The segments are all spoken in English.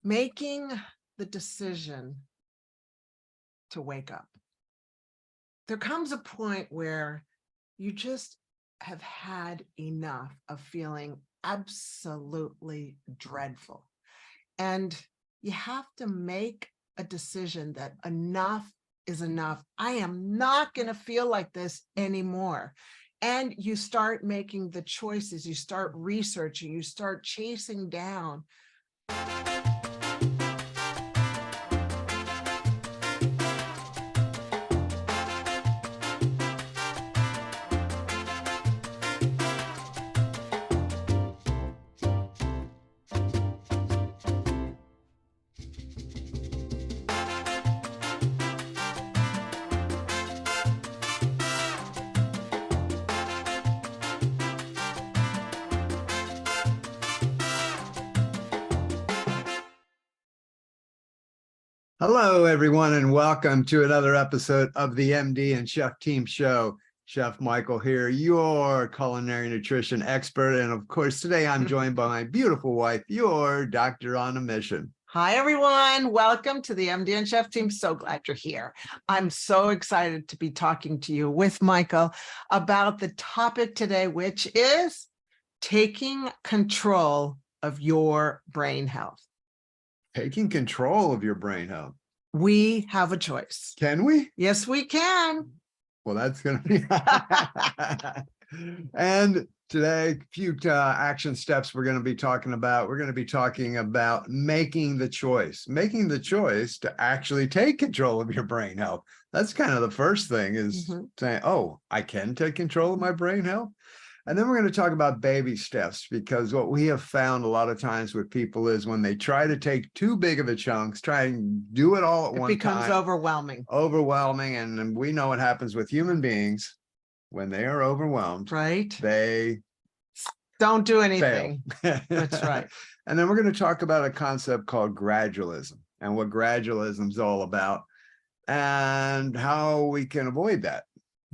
making the decision to wake up. There comes a point where you just have had enough of feeling absolutely dreadful. And you have to make a decision that enough is enough. I am not going to feel like this anymore. And you start making the choices, you start researching, you start chasing down. Hello, everyone, and welcome to another episode of the MD and Chef Team Show. Chef Michael here, your culinary nutrition expert. And of course, today I'm joined by my beautiful wife, your doctor on a mission. Hi, everyone. Welcome to the MD and Chef Team. So glad you're here. I'm so excited to be talking to you with Michael about the topic today, which is taking control of your brain health. Taking control of your brain health. We have a choice. Can we? Yes, we can. Well, that's going to be. And today, a few action steps we're going to be talking about. We're going to be talking about making the choice to actually take control of your brain health. That's kind of the first thing is saying, oh, I can take control of my brain health. And then we're going to talk about baby steps, because what we have found a lot of times with people is when they try to take too big of a chunks, try and do it all at one time. It becomes overwhelming. And we know what happens with human beings when they are overwhelmed. Right. They don't do anything. That's right. And then we're going to talk about a concept called gradualism and what gradualism is all about and how we can avoid that.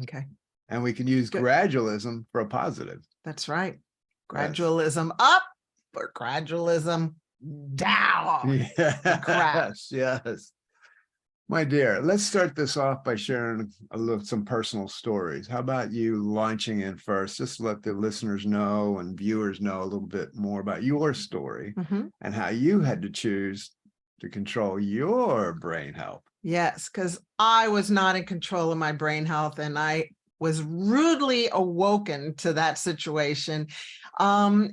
Okay. And we can use gradualism for a positive. That's right. Gradualism up or gradualism down. Yes. My dear, let's start this off by sharing some personal stories. How about you launching in first, just to let the listeners know and viewers know a little bit more about your story and how you had to choose to control your brain health. Yes, because I was not in control of my brain health, and I was rudely awoken to that situation. In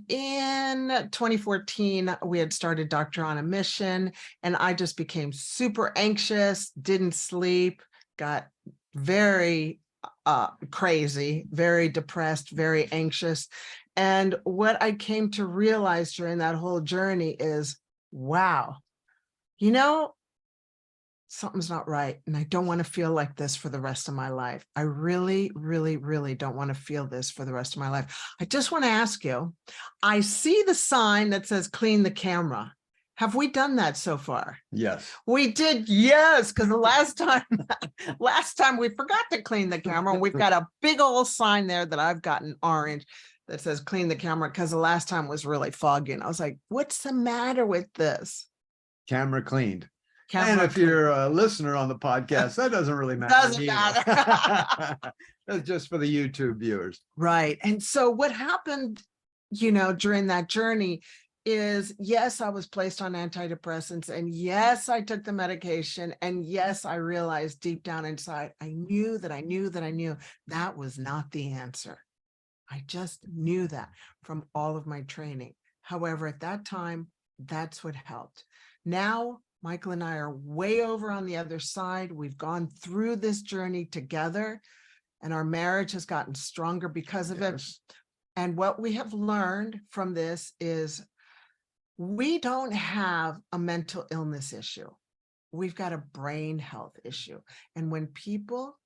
2014, we had started Doctor on a Mission, and I just became super anxious, didn't sleep, got very crazy, very depressed, very anxious. And what I came to realize during that whole journey is, wow, something's not right. And I don't want to feel like this for the rest of my life. I really, really, really don't want to feel this for the rest of my life. I just want to ask you, I see the sign that says clean the camera. Have we done that so far? Yes. We did. Yes. Because the last time we forgot to clean the camera, and we've got a big old sign there that I've gotten orange that says clean the camera, because the last time was really foggy. And I was like, what's the matter with this? Camera cleaned. And if you're a listener on the podcast, that doesn't really matter. Doesn't matter. That's just for the YouTube viewers. Right. And so what happened, during that journey is, yes, I was placed on antidepressants, and yes, I took the medication. And yes, I realized deep down inside, I knew that was not the answer. I just knew that from all of my training. However, at that time, that's what helped. Now, Michael and I are way over on the other side. We've gone through this journey together, and our marriage has gotten stronger because of it. And what we have learned from this is we don't have a mental illness issue. We've got a brain health issue. And when people,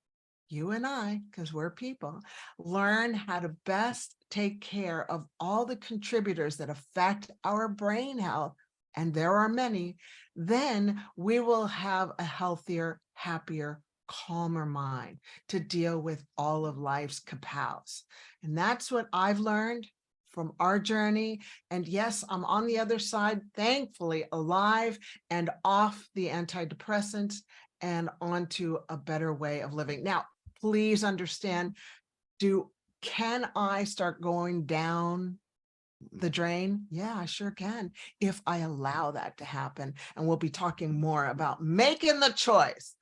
you and I, because we're people, learn how to best take care of all the contributors that affect our brain health, and there are many, then we will have a healthier, happier, calmer mind to deal with all of life's kapows. And that's what I've learned from our journey. And yes, I'm on the other side, thankfully alive and off the antidepressants and onto a better way of living. Now, please understand, can I start going down the drain? Yeah, I sure can, if I allow that to happen. And we'll be talking more about making the choice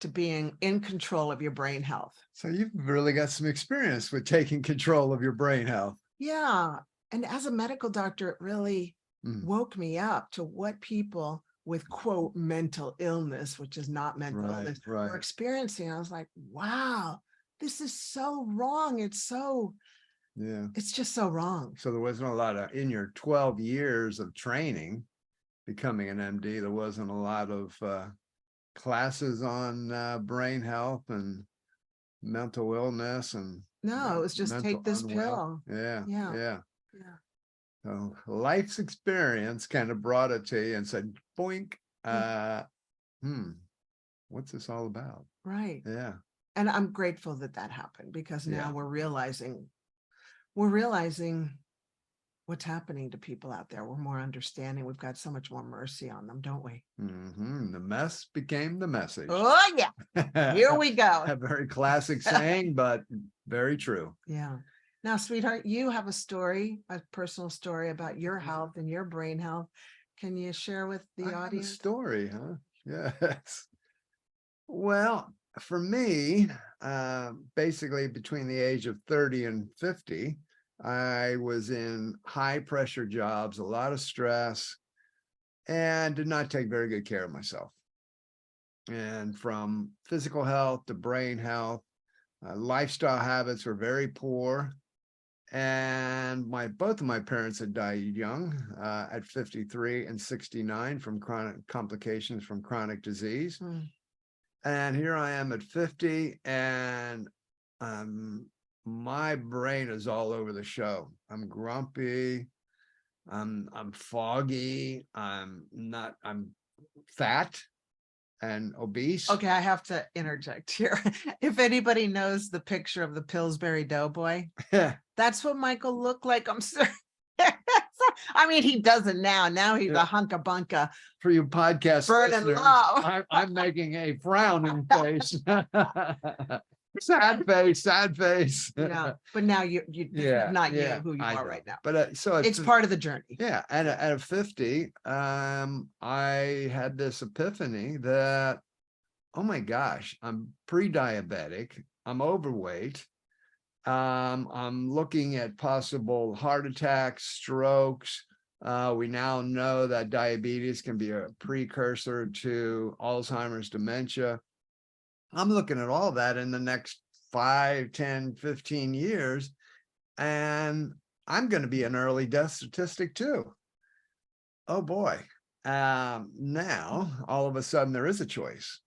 to being in control of your brain health. So you've really got some experience with taking control of your brain health. Yeah. And as a medical doctor, it really Mm, woke me up to what people with quote mental illness, which is not mental right, illness, were right. experiencing. I was like, wow, this is so wrong. Yeah. It's just so wrong. So there wasn't a lot of, in your 12 years of training, becoming an MD, there wasn't a lot of classes on brain health and mental illness and No, it was just mental take this unwell. pill. Yeah, Yeah. yeah. Yeah. So life's experience kind of brought it to you and said, boink, what's this all about? Right. Yeah, And I'm grateful that that happened, because now yeah. we're realizing what's happening to people out there. We're more understanding. We've got so much more mercy on them, don't we? The mess became the message. Oh yeah, here we go. A very classic saying, but very true. Yeah. Now, sweetheart, you have a story, a personal story about your health and your brain health. Can you share with I the have a audience? story, huh? Yes. Well, for me, basically between the age of 30 and 50, I was in high pressure jobs, a lot of stress, and did not take very good care of myself. And from physical health to brain health, lifestyle habits were very poor. And both of my parents had died young, at 53 and 69 from chronic complications from chronic disease. Mm. And here I am at 50, and my brain is all over the show. I'm grumpy, I'm foggy, I'm fat and obese. Okay, I have to interject here. If anybody knows the picture of the Pillsbury Doughboy, that's what Michael looked like. I'm sorry. I mean, he doesn't now. Now he's a hunk of bunka. For you podcast Burning listeners, love. I'm making a frowning face. Sad face, sad face. Yeah, but now you Yeah, not yeah, you who you I are know. right now. But so It's part of the journey. yeah, and at 50, I had this epiphany that, oh my gosh, I'm pre-diabetic, I'm overweight, I'm looking at possible heart attacks, strokes. We now know that diabetes can be a precursor to Alzheimer's, dementia. I'm looking at all that in the next 5, 10, 15 years, and I'm going to be an early death statistic too. Oh boy. Now, all of a sudden, there is a choice.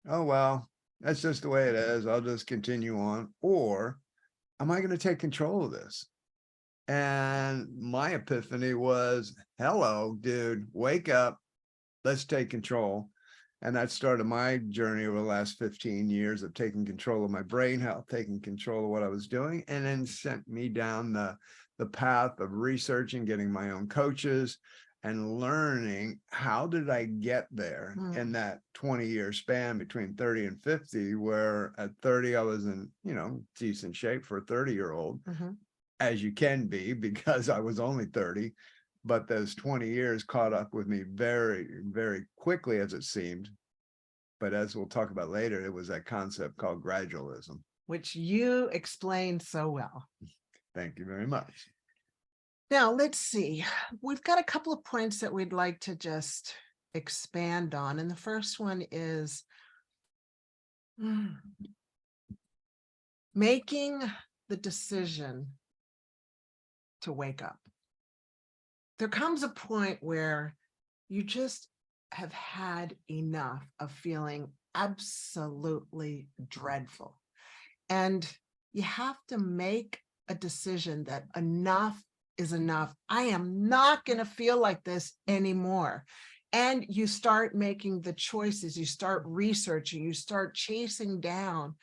Oh, well, that's just the way it is. I'll just continue on. Or am I going to take control of this? And my epiphany was, hello, dude, wake up. Let's take control. And that started my journey over the last 15 years of taking control of my brain health, taking control of what I was doing, and then sent me down the path of researching, getting my own coaches, and learning how did I get there in that 20-year span between 30 and 50, where at 30, I was in, decent shape for a 30-year-old, as you can be, because I was only 30. But those 20 years caught up with me very, very quickly, as it seemed. But as we'll talk about later, it was that concept called gradualism, which you explained so well. Thank you very much. Now, let's see. We've got a couple of points that we'd like to just expand on. And the first one is making the decision to wake up. There comes a point where you just have had enough of feeling absolutely dreadful. And you have to make a decision that enough is enough. I am not going to feel like this anymore. And you start making the choices, you start researching, you start chasing down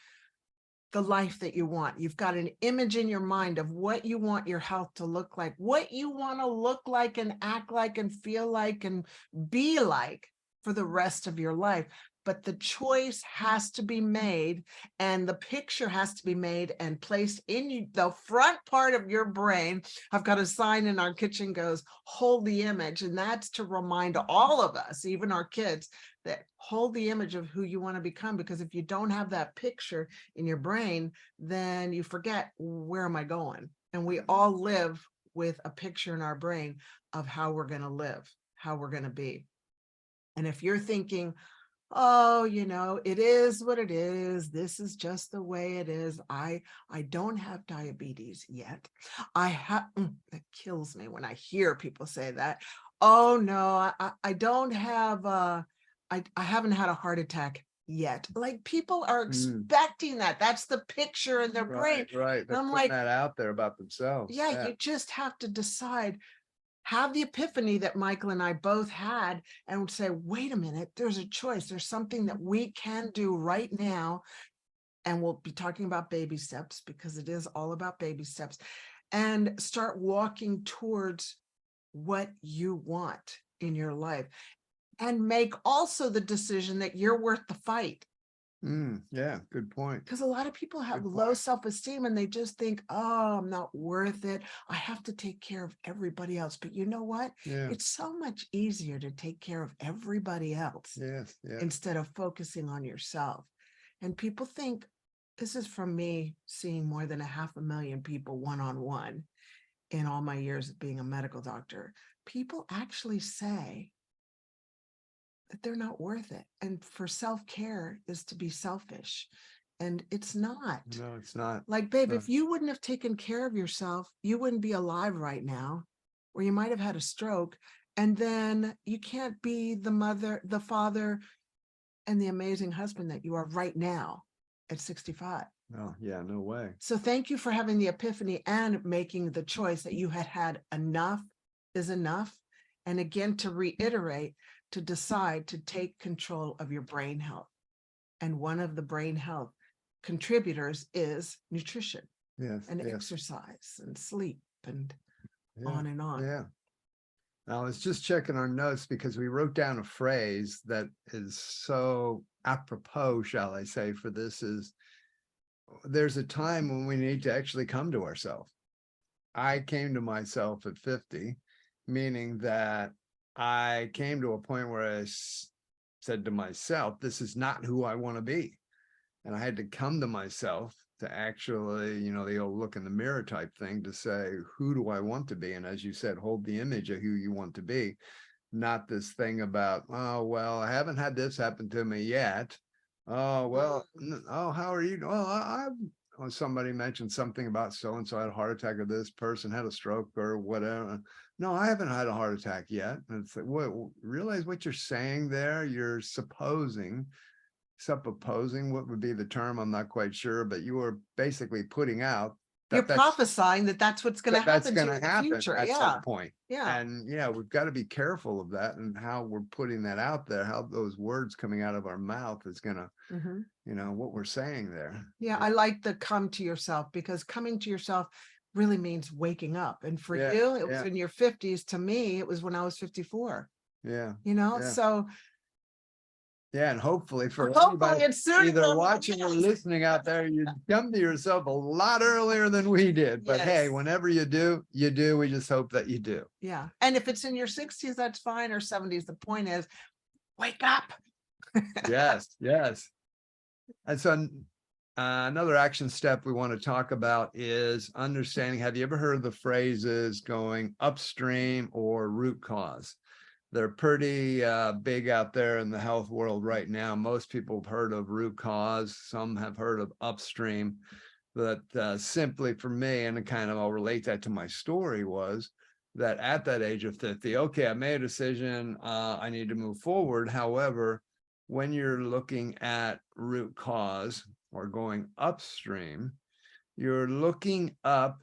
the life that you want. You've got an image in your mind of what you want your health to look like, what you want to look like and act like and feel like and be like for the rest of your life. But the choice has to be made, and the picture has to be made and placed in the front part of your brain. I've got a sign in our kitchen goes, hold the image. And that's to remind all of us, even our kids, that hold the image of who you want to become. Because if you don't have that picture in your brain, then you forget, where am I going? And we all live with a picture in our brain of how we're going to live, how we're going to be. And if you're thinking, oh, it is what it is, this is just the way it is, I don't have diabetes yet, that kills me when I hear people say that. Oh no, I don't have I haven't had a heart attack yet. Like, people are expecting that. That's the picture in their brain. Right. They're I'm putting like, that out there about themselves. yeah, you just have to decide, have the epiphany that Michael and I both had, and say, wait a minute, there's a choice. There's something that we can do right now. And we'll be talking about baby steps, because it is all about baby steps, and start walking towards what you want in your life, and make also the decision that you're worth the fight. Yeah, good point. Because a lot of people have low self-esteem, and they just think, oh, I'm not worth it, I have to take care of everybody else. But you know what? Yeah. It's so much easier to take care of everybody else instead of focusing on yourself. And people think, this is from me seeing more than 500,000 people one-on-one in all my years of being a medical doctor. People actually say that they're not worth it. And for self-care is to be selfish. And it's not. No, it's not. Like, babe, if you wouldn't have taken care of yourself, you wouldn't be alive right now, or you might have had a stroke. And then you can't be the mother, the father, and the amazing husband that you are right now at 65. Oh, yeah, no way. So thank you for having the epiphany and making the choice that you had enough is enough. And again, to reiterate, to decide to take control of your brain health. And one of the brain health contributors is nutrition and exercise and sleep and on and on. Yeah. I was just checking our notes, because we wrote down a phrase that is so apropos, shall I say, for this, is there's a time when we need to actually come to ourselves. I came to myself at 50, meaning that I came to a point where I said to myself, this is not who I want to be. And I had to come to myself to actually, the old look in the mirror type thing, to say, who do I want to be? And as you said, hold the image of who you want to be, not this thing about, oh, well, I haven't had this happen to me yet. Oh, well, oh, how are you? Well, somebody mentioned something about so-and-so had a heart attack, or this person had a stroke or whatever. No, I haven't had a heart attack yet. And it's like, what, realize what you're saying there? You're supposing what would be the term, I'm not quite sure, but you are basically putting out you're prophesying that that's what's going to happen to you in the future at some point. Yeah. And we've got to be careful of that, and how we're putting that out there, how those words coming out of our mouth is going to, what we're saying there. Yeah, I like the come to yourself, because coming to yourself really means waking up. And for you, it was in your 50s. To me, it was when I was 54. So and hopefully for anybody either watching or listening out there, you come to yourself a lot earlier than we did. But hey, whenever you do, we just hope that you do. Yeah. And if it's in your 60s, that's fine, or 70s. The point is, wake up. Yes. And so another action step we want to talk about is understanding. Have you ever heard of the phrases going upstream or root cause? They're pretty big out there in the health world right now. Most people have heard of root cause. Some have heard of upstream. But simply for me, and I'll relate that to my story, was that at that age of 50, okay, I made a decision. I need to move forward. However, when you're looking at root cause or going upstream, you're looking up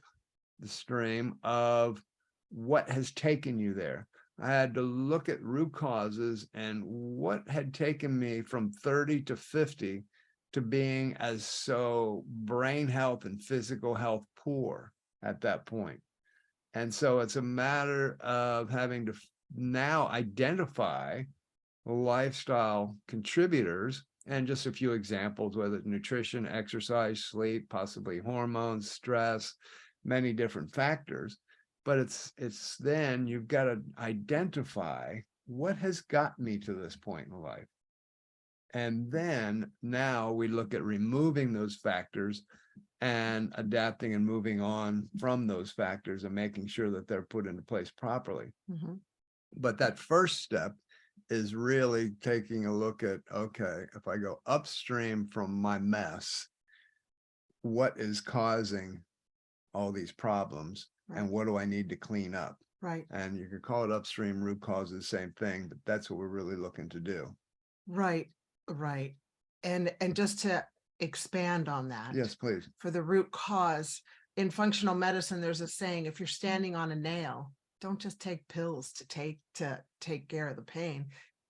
the stream of what has taken you there. I had to look at root causes and what had taken me from 30 to 50 to being as so brain health and physical health poor at that point. And so it's a matter of having to now identify lifestyle contributors, and just a few examples, whether it's nutrition, exercise, sleep, possibly hormones, stress, many different factors. But it's then you've got to identify what has gotten me to this point in life. And then now we look at removing those factors and adapting and moving on from those factors and making sure that they're put into place properly. Mhm. But that first step is really taking a look at, okay, if I go upstream from my mess, what is causing all these problems, and Right. what do I need to clean up? Right. And you could call it upstream root causes, same thing, but that's what we're really looking to do. Right. Right. And just to expand on that. Yes, please. For the root cause, in functional medicine, there's a saying, if you're standing on a nail, don't just take pills to take care of the pain.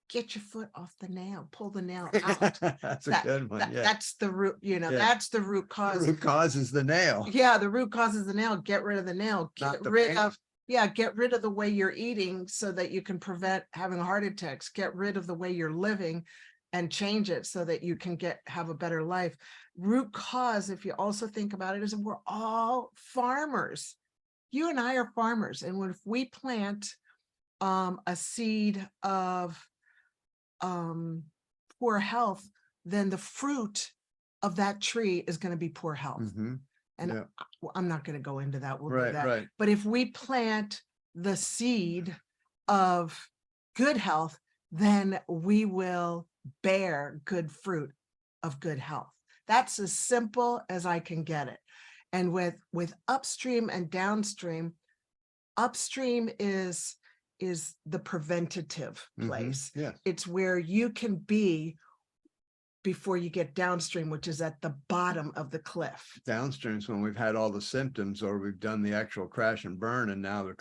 Get your foot off the nail, pull the nail out. That's a good one. Yeah. That's the root, Yeah. that's the root The cause. root cause is the nail. Yeah, the root cause is the nail. Get rid of the nail. Not Get the rid pain. of, get rid of the way you're eating so that you can prevent having heart attacks. Get rid of the way you're living and change it so that you can have a better life. Root cause, if you also think about it, is we're all farmers. You and I are farmers. And if we plant a seed of poor health, then the fruit of that tree is going to be poor health. Mhm. And Yeah. I'm not going to go into that. We'll do Right, that. right. But if we plant the seed of good health, then we will bear good fruit of good health. That's as simple as I can get it. And with upstream and downstream, upstream is the preventative place. Yeah. It's where you can be before you get downstream, which is at the bottom of the cliff. Downstream's when we've had all the symptoms, or we've done the actual crash and burn, and now the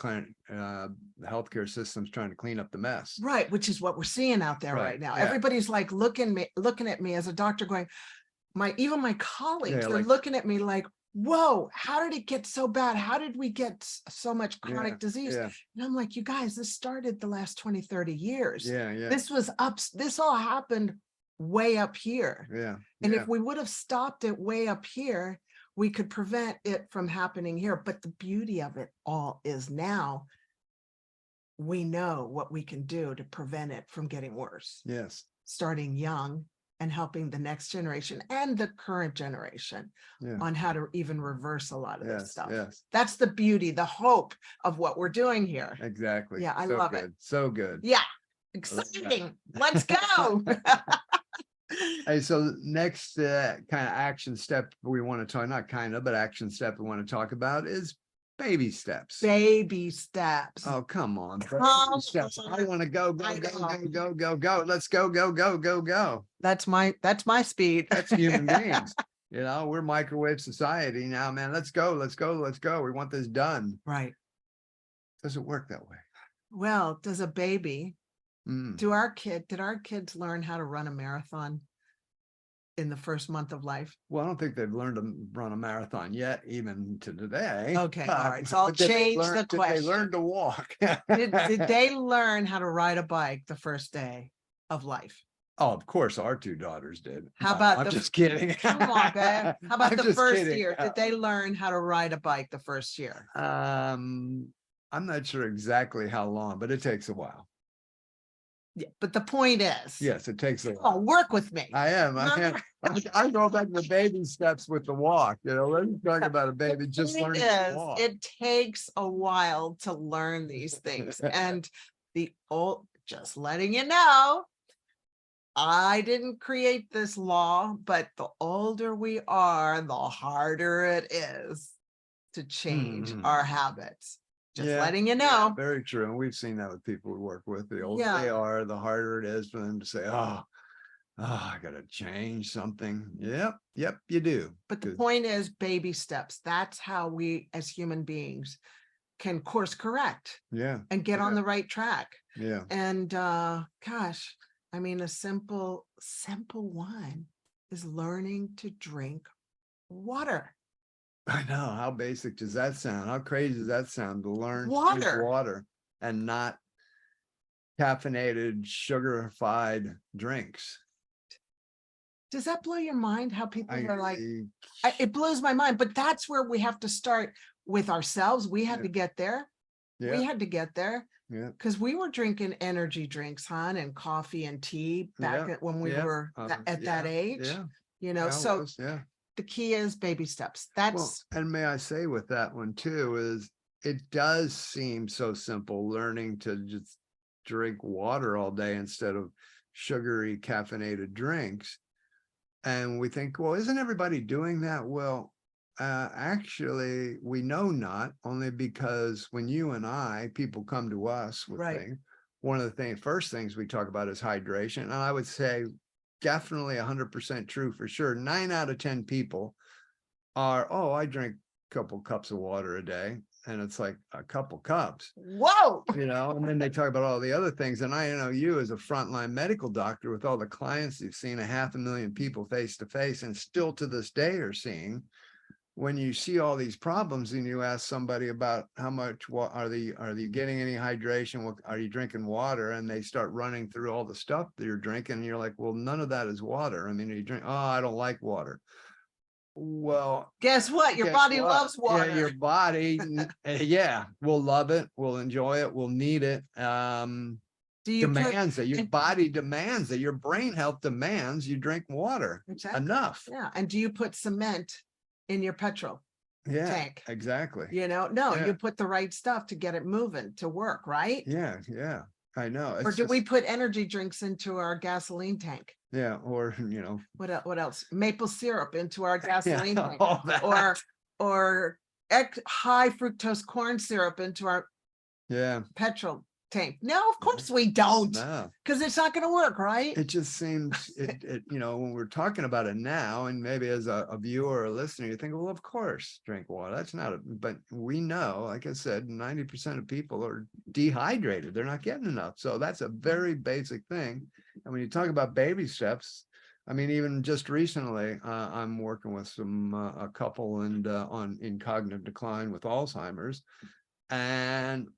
healthcare system's trying to clean up the mess. Right, which is what we're seeing out there right now. Yeah. Everybody's like looking at me as a doctor going, even my colleagues, Yeah, they're like- looking at me like, whoa, how did it get so bad? How did we get so much chronic disease? Yeah, And I'm like, you guys, this started the last 20, 30 years. yeah, yeah, This all happened way up here. yeah. And yeah. if we would have stopped it way up here, we could prevent it from happening here. But the beauty of it all is now we know what we can do to prevent it from getting worse. Yes. Starting young and helping the next generation and the current generation Yeah. on how to even reverse a lot of this Yes, stuff. yes, That's the beauty, the hope of what we're doing here. exactly. Yeah, I So love it. good, so good. Yeah, love that. exciting. Let's go. Hey, so next kind of action step we want to talk, not kind of, but action step we want to talk about is baby steps. Baby steps. Oh, come on. Come Baby steps. I on. want to go. I know. Go. Let's go. That's my speed. That's human beings. We're microwave society now, man. Let's go. We want this done. Right. Doesn't work that way. Well, does a baby, Mm. did our kids learn how to run a marathon in the first month of life? Well, I don't think they've learned to run a marathon yet, even to today. Okay, all right. So I'll But did they change learn- the Did they question. learn to walk? Did they learn how to ride a bike the first day of life? Oh, of course, our two daughters did. How about I'm the- just kidding. Come on, babe. How about I'm the just first kidding. year? Did they learn how to ride a bike the first year? I'm not sure exactly how long, but it takes a while. Yeah, but the point is, Yes, it takes a oh, while. work with me. I am. I go back to the baby steps with the walk. Let's talk about a baby just Point learning to is, walk. it takes a while to learn these things. And just letting you know, I didn't create this law, but the older we are, the harder it is to change Mhm. our habits. Just Yeah, letting you yeah, know. very true. And we've seen that with people we work with. The older Yeah. they are, the harder it is for them to say, oh, I gotta change something. Yep, you do. But the 'Cause- point is baby steps. That's how we as human beings can course correct Yeah, and get on Yeah. the right track. yeah. And gosh, I mean, a simple one is learning to drink water. I know. How basic does that sound? How crazy does that sound to learn to drink Water. water and not caffeinated, sugarified drinks? Does that blow your mind how people are like, I it blows my mind, but that's where we have to start with ourselves. We had Yeah. to get there. We yeah, had to get there yeah, because we were drinking energy drinks, hon, and coffee and tea back Yeah, when we yeah, were at that age, yeah, you know, yeah, it so was, yeah. the key is baby steps. Well, That's and may I say with that one too, is it does seem so simple learning to just drink water all day instead of sugary caffeinated drinks. And we think, well, isn't everybody doing that? Well, actually, we know not, only because when you and people come to us with right. things, one of the first things we talk about is hydration. And I would say definitely 100% true for sure. 9 out of 10 people are, oh, I drink a couple cups of water a day. And it's like a couple cups, Whoa. and then they talk about all the other things. And I know you as a frontline medical doctor with all the clients you've seen, 500,000 people face to face, and still to this day are seeing. When you see all these problems and you ask somebody about how much, what are you getting any hydration? What are you drinking water? And they start running through all the stuff that you're drinking. And you're like, well, none of that is water. I mean, you drink, oh, I don't like water. Well, Guess what? Your guess body what? loves water. Yeah, your body, yeah, will love it, will enjoy it, will need it. Do you put Demands that your body demands that your brain health demands you drink water exactly? enough. Yeah. And do you put cement in your petrol Yeah, tank? exactly. You know, no, Yeah. you put the right stuff to get it moving to work, right? Yeah, yeah, I know. Or It's do we just, put energy drinks into our gasoline tank? yeah, or What else? Maple syrup into our gasoline yeah, tank, all that. or high fructose corn syrup into our Yeah, petrol tank. No, of course we don't, no. because it's not going to work, right? It just seems when we're talking about it now, and maybe as a viewer or a listener, you think, well, of course, drink water. That's not but we know, like I said, 90% of people are dehydrated. They're not getting enough. So that's a very basic thing. And when you talk about baby steps, I mean, even just recently, I'm working with a couple in cognitive decline with Alzheimer's, and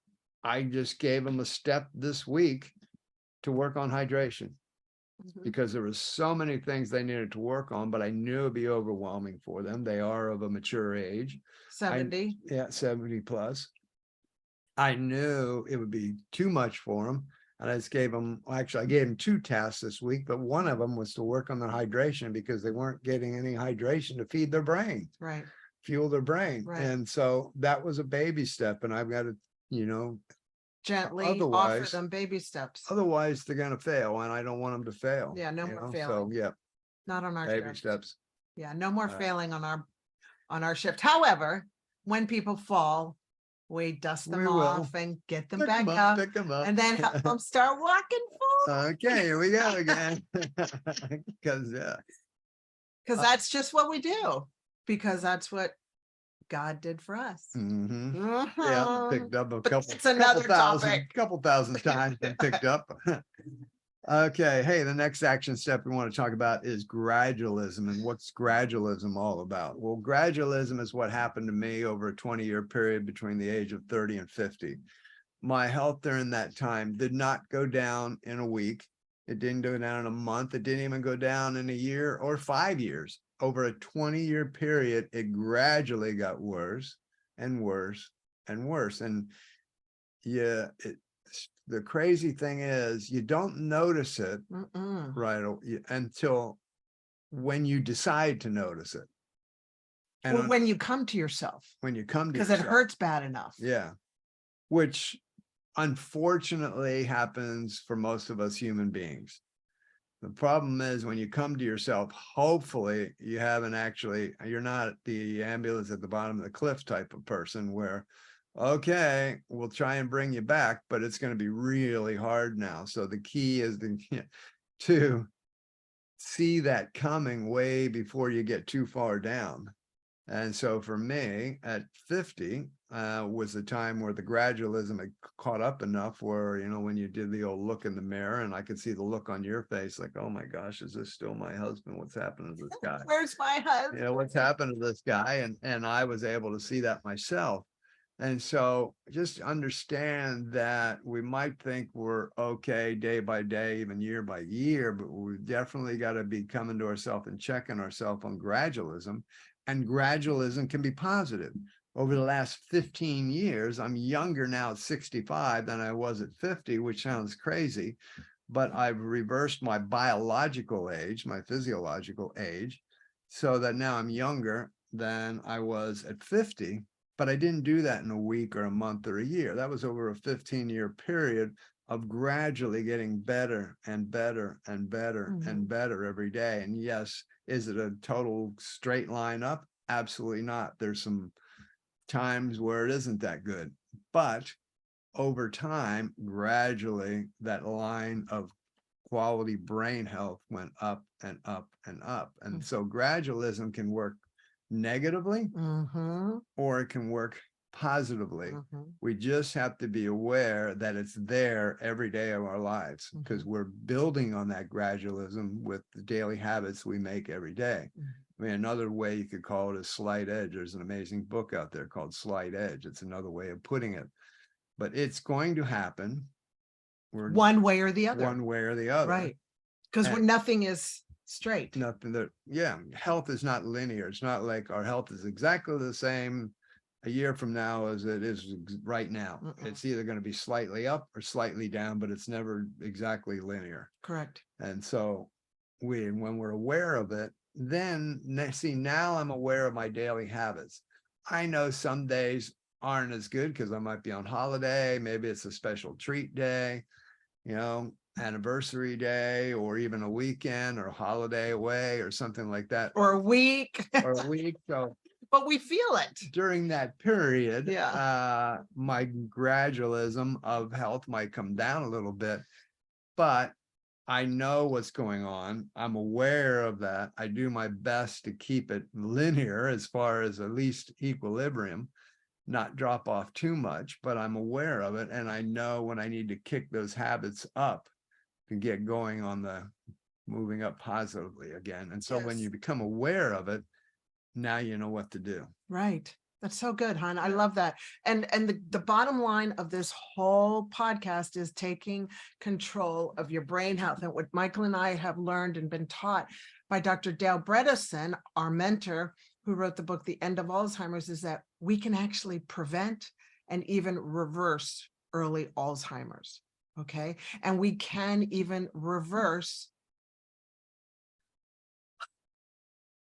I just gave them a step this week to work on hydration, because there was so many things they needed to work on, but I knew it'd be overwhelming for them. They are of a mature age. 70. Yeah, 70 plus. I knew it would be too much for them. And I just gave them, actually, I gave them 2 tasks this week, but one of them was to work on their hydration because they weren't getting any hydration to feed their brain, Right. fuel their brain. Right. And so that was a baby step. And I've got to, Gently offer otherwise- them baby steps. otherwise they're going to fail, and I don't want them to fail. Yeah, no more So failing. yeah, Not on our baby shift. steps. Yeah, no more Uh, failing on our shift. However, when people fall, we dust them We will. off and get them Pick back 'em up, pick 'em up. and then help them start walking forward. Okay, here we go again. Because Because that's just what we do. Because that's what God did for us. yeah, Mhm. picked up a But couple. it's another Couple thousand times been picked up. Okay, hey, the next action step we want to talk about is gradualism. And what's gradualism all about? Well, gradualism is what happened to me over a 20-year period between the age of 30 and 50. My health during that time did not go down in a week. It didn't go down in a month. It didn't even go down in a year or 5 years. Over a 20-year period, it gradually got worse and worse and worse. And yeah, the crazy thing is you don't notice it until when you decide to notice it. And Well, when you come to yourself, when you come to because it yourself. hurts bad enough. Yeah. Which unfortunately happens for most of us human beings. The problem is when you come to yourself, hopefully you haven't you're not the ambulance at the bottom of the cliff type of person where, okay, we'll try and bring you back, but it's going to be really hard now. So the key is to see that coming way before you get too far down. And so for me at 50 was the time where the gradualism had caught up enough where, you know, when you did the old look in the mirror and I could see the look on your face, like, oh my gosh, is this still my husband? What's happened to this guy? Where's my husband? You know, what's happened to this guy? And I was able to see that myself. And so just understand that we might think we're okay day by day, even year by year, but we definitely got to be coming to ourselves and checking ourselves on gradualism. And gradualism can be positive. Over the last 15 years, I'm younger now at 65 than I was at 50, which sounds crazy, but I've reversed my biological age, my physiological age, so that now I'm younger than I was at 50. But I didn't do that in a week or a month or a year. That was over a 15-year period of gradually getting better and better and better and better every day. And yes, is it a total straight line up? Absolutely not. There's some times where it isn't that good, but over time, gradually that line of quality brain health went up and up and up. And so gradualism can work negatively or it can work positively. We just have to be aware that it's there every day of our lives because we're building on that gradualism with the daily habits we make every day. I mean, another way you could call it is slight edge. There's an amazing book out there called Slight Edge. It's another way of putting it, but it's going to happen. One way or the other. One way or the other. Right. Because nothing is straight. Nothing that, yeah, health is not linear. It's not like our health is exactly the same a year from now as it is right now. It's either going to be slightly up or slightly down, but it's never exactly linear. Correct. And so when we're aware of it, then see, now I'm aware of my daily habits. I know some days aren't as good because I might be on holiday. Maybe it's a special treat day, you know, anniversary day, or even a weekend or a holiday away or something like that. Or a week. Or a week. So, but we feel it. During that period, my gradualism of health might come down a little bit, but I know what's going on. I'm aware of that. I do my best to keep it linear as far as at least equilibrium, not drop off too much, but I'm aware of it. And I know when I need to kick those habits up to get going on the moving up positively again. And so when you become aware of it, now you know what to do. Right. That's so good, hon. I love that. And the bottom line of this whole podcast is taking control of your brain health. And what Michael and I have learned and been taught by Dr. Dale Bredesen, our mentor, who wrote the book, The End of Alzheimer's, is that we can actually prevent and even reverse early Alzheimer's. Okay. And we can even reverse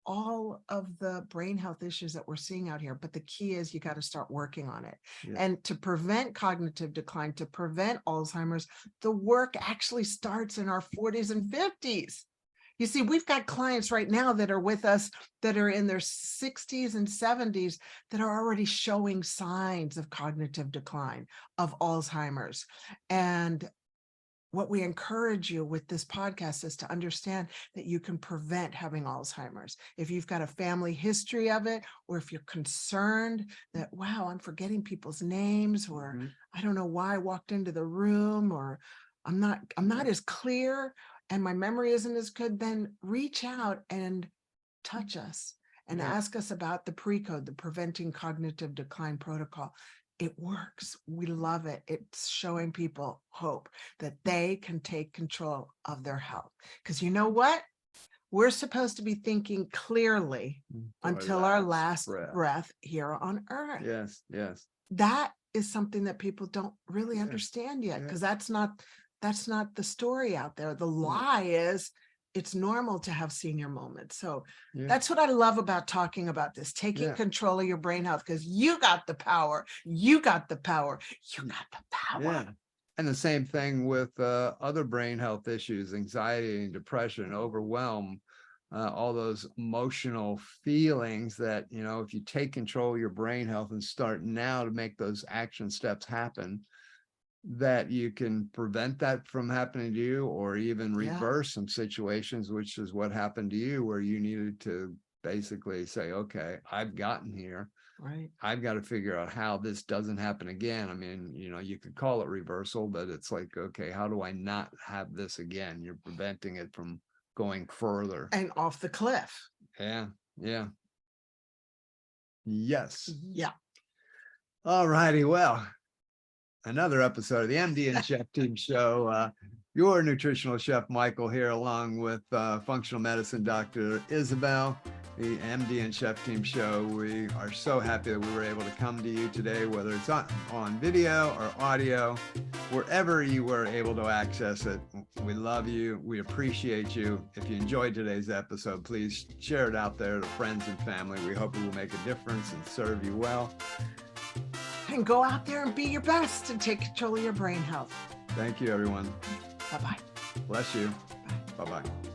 all of the brain health issues that we're seeing out here. But the key is you got to start working on it. And to prevent cognitive decline, to prevent Alzheimer's, the work actually starts in our 40s and 50s. You see, we've got clients right now that are with us that are in their 60s and 70s that are already showing signs of cognitive decline, of Alzheimer's. And what we encourage you with this podcast is to understand that you can prevent having Alzheimer's. If you've got a family history of it, or if you're concerned that, wow, I'm forgetting people's names, or I don't know why I walked into the room, or I'm not as clear and my memory isn't as good, then reach out and touch us and ask us about the pre-code, the Preventing Cognitive Decline Protocol. It works. We love it. It's showing people hope that they can take control of their health. Because you know what? We're supposed to be thinking clearly until our last breath here on earth. Yes, yes. That is something that people don't really understand yet, because that's not the story out there. The lie is it's normal to have senior moments. So that's what I love about talking about this, taking control of your brain health, because you got the power. You got the power. You got the power. Yeah. And the same thing with other brain health issues, anxiety and depression, overwhelm, all those emotional feelings that, you know, if you take control of your brain health and start now to make those action steps happen, that you can prevent that from happening to you, or even reverse some situations, which is what happened to you, where you needed to basically say, okay, I've gotten here. Right. I've got to figure out how this doesn't happen again. I mean, you could call it reversal, but it's like, okay, how do I not have this again? You're preventing it from going further. And off the cliff. Yeah. Yeah. Yes. Yeah. All righty. Well, another episode of the MD and Chef Team Show. Your nutritional chef Michael here, along with functional medicine Dr. Isabel, the MD and Chef Team Show. We are so happy that we were able to come to you today, whether it's on video or audio, wherever you were able to access it. We love you. We appreciate you. If you enjoyed today's episode, please share it out there to friends and family. We hope it will make a difference and serve you well. And go out there and be your best and take control of your brain health. Thank you, everyone. Bye-bye. Bless you. Bye-bye.